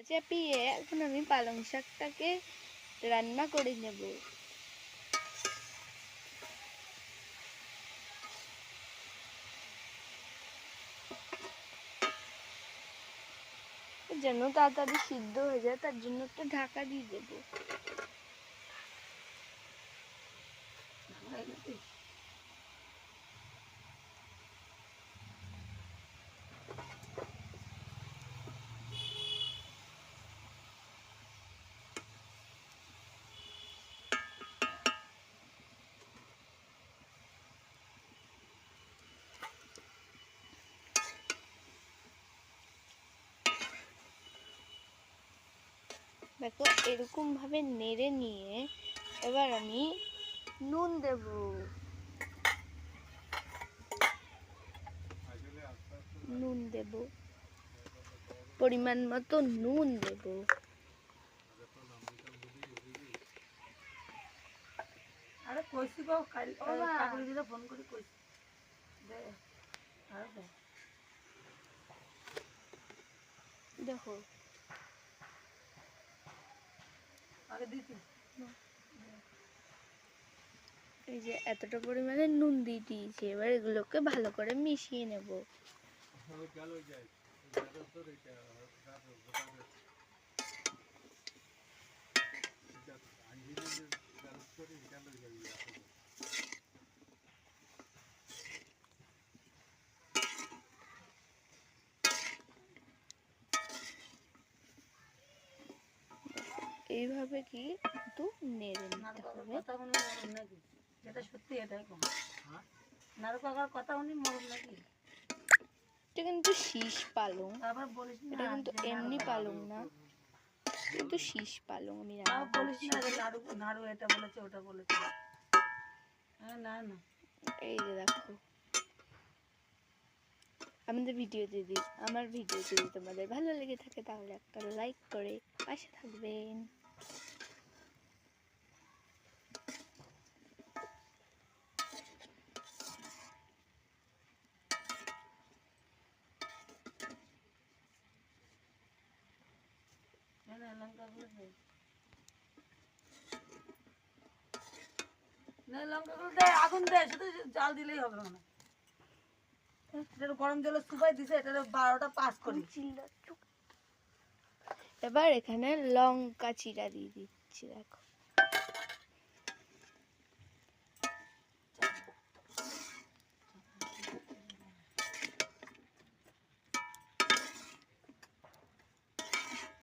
চাপিয়ে এখন আমি পালং শাকটাকে রান্না করে নেব। যেন তাড়াতাড়ি সিদ্ধ হয়ে যায় তার জন্য একটা ঢাকা দিয়ে দেব। দেখো এরকম ভাবে নেড়ে নিয়ে এবার আমি নুন দেব। নুন দেব, পরিমাণ মতো নুন দেব। আরে কইছি গো কাল কাকুলি দিলে ফোন করে কইছি দে আরে দে দেখো আগে দিছি এই যে এতটা পরিমাণে নুন দিয়ে দিয়েছি, এবার এগুলোকে ভালো করে মিশিয়ে নেব। এইভাবে কি একটু নেড়ে নিতে হবে। কথা উনি মরম নাকি? যেটা সত্যি এটাই কম। নারু কাকার কথা উনি মরম নাকি? এটা কিন্তু শীষ পালং, আবার বলিস না এটা কিন্তু এমনি পালং না, কিন্তু শীষ পালং। আমি বলিস না যে নাড়ু নাড়ু এটা বলেছে ওটা বলেছে। হ্যাঁ না না এই যে দেখো আমাদের ভিডিও যদি আমার ভিডিও যদি তোমাদের ভালো লেগে থাকে তাহলে একটা লাইক করে পাশে থাকবেন। লঙ্কাগুলো দে না লঙ্কাগুলো দে আগুন দে শুধু জাল দিলেই হবে না। এটা গরম জলে সুপাই দিছে এটা 12টা পাস করি। এবার এখানে লঙ্কা চিরা দিয়ে দিচ্ছি দেখো।